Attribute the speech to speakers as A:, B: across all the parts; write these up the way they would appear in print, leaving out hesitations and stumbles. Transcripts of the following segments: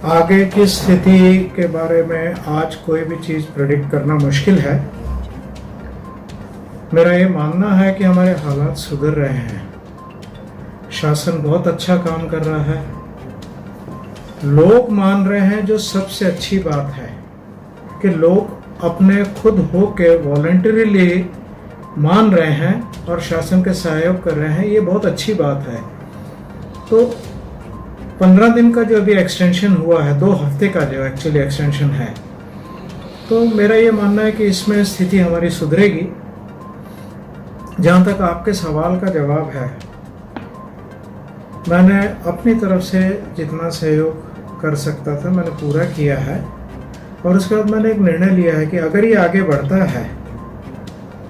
A: आगे की स्थिति के बारे में आज कोई भी चीज़ प्रेडिक्ट करना मुश्किल है। मेरा ये मानना है कि हमारे हालात सुधर रहे हैं। शासन बहुत अच्छा काम कर रहा है। लोग मान रहे हैं, जो सबसे अच्छी बात है कि लोग अपने खुद हो के वॉलंटरीली मान रहे हैं और शासन के सहयोग कर रहे हैं। ये बहुत अच्छी बात है। तो 15 दिन का जो अभी एक्सटेंशन हुआ है, 2 हफ्ते का जो एक्चुअली एक्सटेंशन है, तो मेरा ये मानना है कि इसमें स्थिति हमारी सुधरेगी। जहाँ तक आपके सवाल का जवाब है, मैंने अपनी तरफ से जितना सहयोग कर सकता था मैंने पूरा किया है। और उसके बाद मैंने एक निर्णय लिया है कि अगर ये आगे बढ़ता है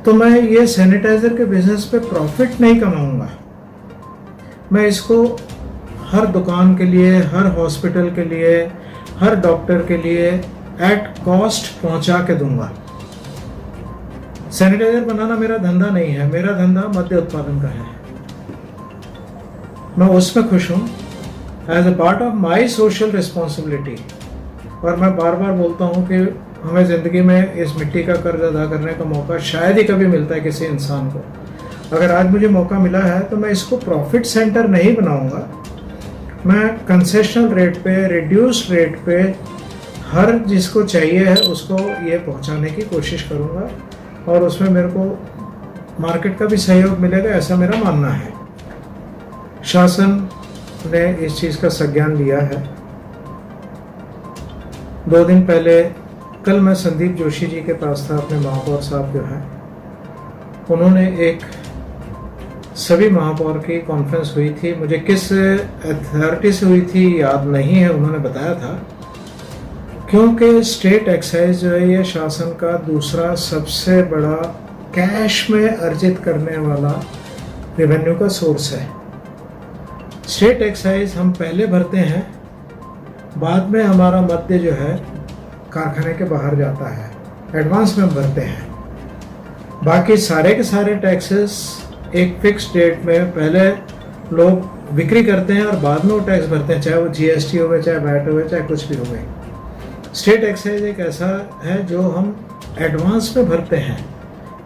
A: तो मैं ये सैनिटाइज़र के बिजनेस पे प्रॉफिट नहीं कमाऊंगा। मैं इसको हर दुकान के लिए, हर हॉस्पिटल के लिए, हर डॉक्टर के लिए एट कॉस्ट पहुंचा के दूंगा। सैनिटाइजर बनाना मेरा धंधा नहीं है। मेरा धंधा मद्य उत्पादन का है। मैं उसमें खुश हूँ as a part of my social responsibility. और मैं बार बार बोलता हूँ कि हमें ज़िंदगी में इस मिट्टी का कर्ज अदा करने का मौका शायद ही कभी मिलता है किसी इंसान को। अगर आज मुझे मौका मिला है तो मैं इसको प्रॉफिट सेंटर नहीं बनाऊंगा। मैं कंसेशनल रेट पे, रिड्यूस्ड रेट पे हर जिसको चाहिए है उसको ये पहुंचाने की कोशिश करूंगा और उसमें मेरे को मार्केट का भी सहयोग मिलेगा, ऐसा मेरा मानना है। शासन ने इस चीज़ का संज्ञान लिया है। 2 दिन पहले, कल मैं संदीप जोशी जी के पास था, अपने महापौर साहब जो हैं, उन्होंने एक सभी महापौर की कॉन्फ्रेंस हुई थी। मुझे किस अथॉरिटी से हुई थी याद नहीं है, उन्होंने बताया था। क्योंकि स्टेट एक्साइज जो है ये शासन का दूसरा सबसे बड़ा कैश में अर्जित करने वाला रेवेन्यू का सोर्स है। स्टेट एक्साइज हम पहले भरते हैं, बाद में हमारा मद्य जो है कारखाने के बाहर जाता है, एडवांस में भरते हैं। बाकी सारे के सारे टैक्सेस एक फिक्स डेट में पहले लोग बिक्री करते हैं और बाद में वो टैक्स भरते हैं, चाहे वो जीएसटी हो गए, चाहे वैट हो गए, चाहे कुछ भी हो गए। स्टेट एक्साइज एक ऐसा है जो हम एडवांस में भरते हैं,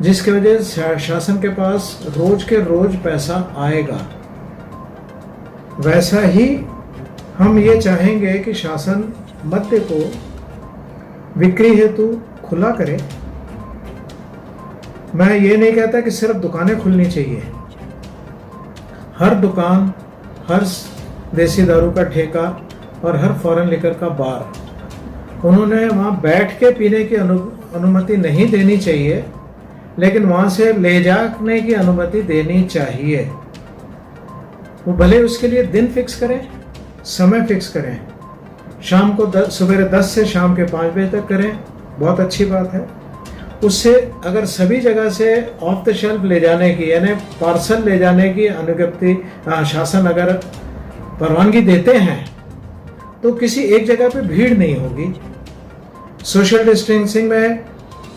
A: जिसकी वजह से शासन के पास रोज के रोज पैसा आएगा। वैसा ही हम ये चाहेंगे कि शासन मद्य को बिक्री हेतु खुला करे। मैं ये नहीं कहता कि सिर्फ दुकानें खुलनी चाहिए। हर दुकान, हर देसी दारू का ठेका और हर फॉरेन लिकर का बार, उन्होंने वहाँ बैठ के पीने की अनुमति नहीं देनी चाहिए, लेकिन वहाँ से ले जाने की अनुमति देनी चाहिए। वो भले उसके लिए दिन फिक्स करें, समय फिक्स करें। शाम को सुबह 10 से शाम के 5 बजे तक करें, बहुत अच्छी बात है। उससे अगर सभी जगह से ऑफ द शेल्फ ले जाने की, यानी पार्सल ले जाने की अनुज्ञप्ति शासन अगर परवानगी देते हैं तो किसी एक जगह पे भीड़ नहीं होगी। सोशल डिस्टेंसिंग में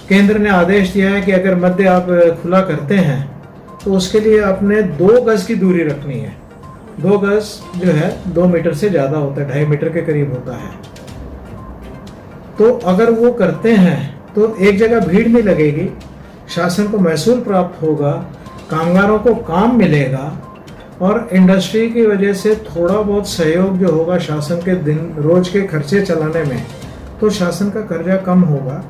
A: केंद्र ने आदेश दिया है कि अगर मद्य आप खुला करते हैं तो उसके लिए आपने 2 गज की दूरी रखनी है। 2 गज जो है 2 मीटर से ज़्यादा होता है, 2.5 मीटर के करीब होता है। तो अगर वो करते हैं तो एक जगह भीड़ नहीं लगेगी, शासन को महसूल प्राप्त होगा, कामगारों को काम मिलेगा और इंडस्ट्री की वजह से थोड़ा बहुत सहयोग जो होगा शासन के दिन रोज के खर्चे चलाने में, तो शासन का कर्जा कम होगा।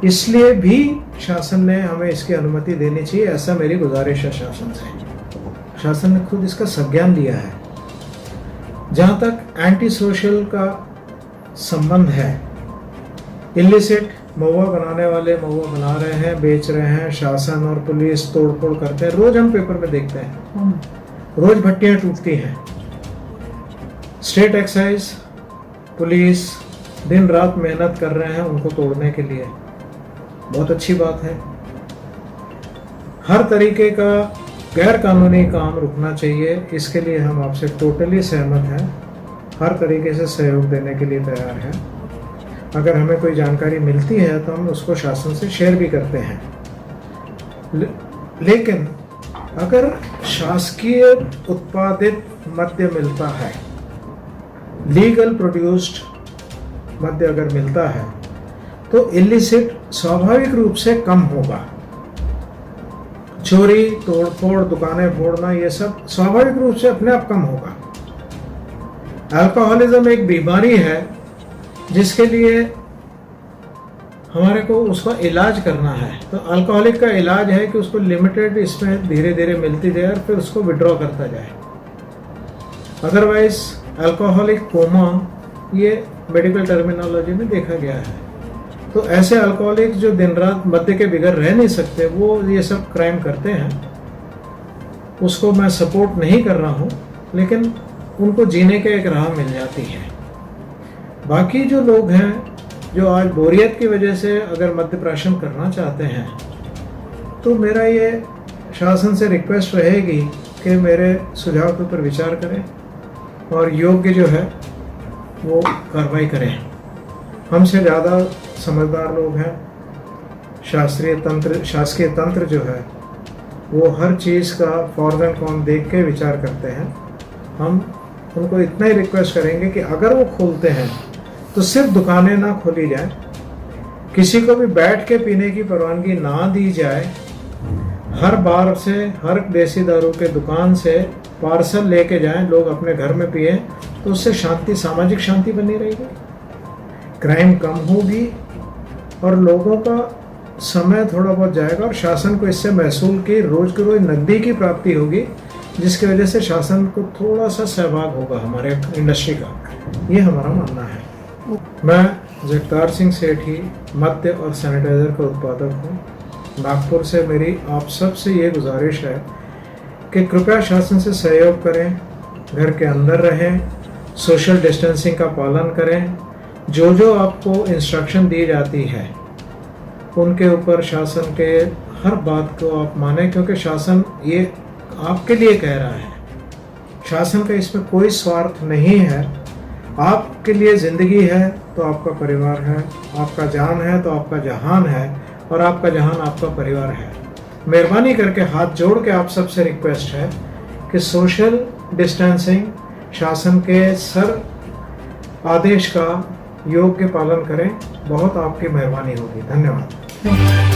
A: इसलिए भी शासन ने हमें इसकी अनुमति देनी चाहिए, ऐसा मेरी गुजारिश है शासन से। शासन ने खुद इसका संज्ञान लिया है। जहाँ तक एंटी सोशल का संबंध है, इलिसिट महुआ बनाने वाले महुआ बना रहे हैं, बेच रहे हैं, शासन और पुलिस तोड़फोड़ करते हैं। रोज हम पेपर में देखते हैं, रोज भट्टियां टूटती हैं। स्टेट एक्साइज, पुलिस दिन रात मेहनत कर रहे हैं उनको तोड़ने के लिए, बहुत अच्छी बात है। हर तरीके का गैर कानूनी काम रुकना चाहिए, इसके लिए हम आपसे टोटली सहमत हैं। हर तरीके से सहयोग देने के लिए तैयार हैं। अगर हमें कोई जानकारी मिलती है तो हम उसको शासन से शेयर भी करते हैं। लेकिन अगर शासकीय उत्पादित मद्य मिलता है, लीगल प्रोड्यूस्ड मद्य अगर मिलता है तो इलिसिट स्वाभाविक रूप से कम होगा। चोरी, तोड़फोड़, दुकानें फोड़ना, ये सब स्वाभाविक रूप से अपने आप कम होगा। अल्कोहलिज्म एक बीमारी है जिसके लिए हमारे को उसका इलाज करना है। तो अल्कोहलिक का इलाज है कि उसको लिमिटेड इसमें धीरे धीरे मिलती जाए और फिर उसको विड्रॉ करता जाए। अदरवाइज अल्कोहलिक कोमा ये मेडिकल टर्मिनोलॉजी में देखा गया है। तो ऐसे अल्कोहलिक जो दिन रात मद्य के बगैर रह नहीं सकते, वो ये सब क्राइम करते हैं, उसको मैं सपोर्ट नहीं कर रहा हूँ, लेकिन उनको जीने के एक राह मिल जाती है। बाकी जो लोग हैं जो आज बोरियत की वजह से अगर मद्यप्राशन करना चाहते हैं, तो मेरा ये शासन से रिक्वेस्ट रहेगी कि मेरे सुझाव के ऊपर विचार करें और योग्य जो है वो कार्रवाई करें। हमसे ज़्यादा समझदार लोग हैं। शासकीय तंत्र जो है वो हर चीज़ का फॉर्स एंड कॉन देख के विचार करते हैं। हम उनको इतना ही रिक्वेस्ट करेंगे कि अगर वो खोलते हैं तो सिर्फ दुकानें ना खोली जाए, किसी को भी बैठ के पीने की परवानगी ना दी जाए। हर बार से, हर देसी दारू के दुकान से पार्सल लेके जाएं, लोग अपने घर में पिए, तो उससे शांति, सामाजिक शांति बनी रहेगी, क्राइम कम होगी और लोगों का समय थोड़ा बहुत जाएगा और शासन को इससे महसूल की रोज की रोज नकदी की प्राप्ति होगी, जिसकी वजह से शासन को थोड़ा सा सहभाग होगा हमारे इंडस्ट्री का। ये हमारा मानना है। मैं जगतार सिंह सेठी मद्य और सैनिटाइज़र का उत्पादक हूँ नागपुर से। मेरी आप सब से ये गुजारिश है कि कृपया शासन से सहयोग करें, घर के अंदर रहें, सोशल डिस्टेंसिंग का पालन करें। जो जो आपको इंस्ट्रक्शन दी जाती है उनके ऊपर शासन के हर बात को आप माने, क्योंकि शासन ये आपके लिए कह रहा है। शासन का इसमें कोई स्वार्थ नहीं है। आपके लिए ज़िंदगी है तो आपका परिवार है, आपका जान है तो आपका जहान है, और आपका जहान आपका परिवार है। मेहरबानी करके हाथ जोड़ के आप सबसे रिक्वेस्ट है कि सोशल डिस्टेंसिंग, शासन के सर आदेश का योग्य पालन करें। बहुत आपकी मेहरबानी होगी। धन्यवाद।